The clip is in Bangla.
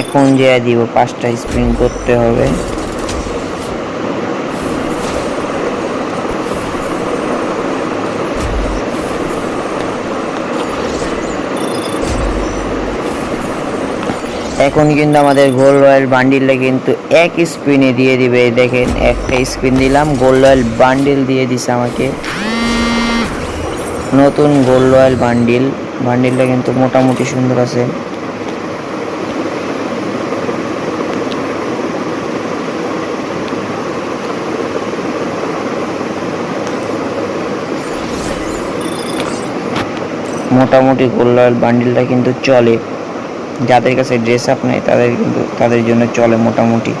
এখন যে দিব 5টা স্পিন করতে হবে। এখন কিন্তু আমাদের গোল্ড রয়্যাল বান্ডিলটা কিন্তু এক স্পিনে দিয়ে দিবে। দেখেন একটা স্পিন দিলাম, গোল্ড রয়্যাল বান্ডিল দিয়ে দিছে আমাকে নতুন গোল্ড রয়্যাল বান্ডিলটা কিন্তু মোটামুটি সুন্দর আছে। মোটামুটি গোল্ড রয়্যাল বান্ডিলটা কিন্তু চলে, যাদের কাছে ড্রেস আপ নাই তাদের জন্য চলে মোটামুটি।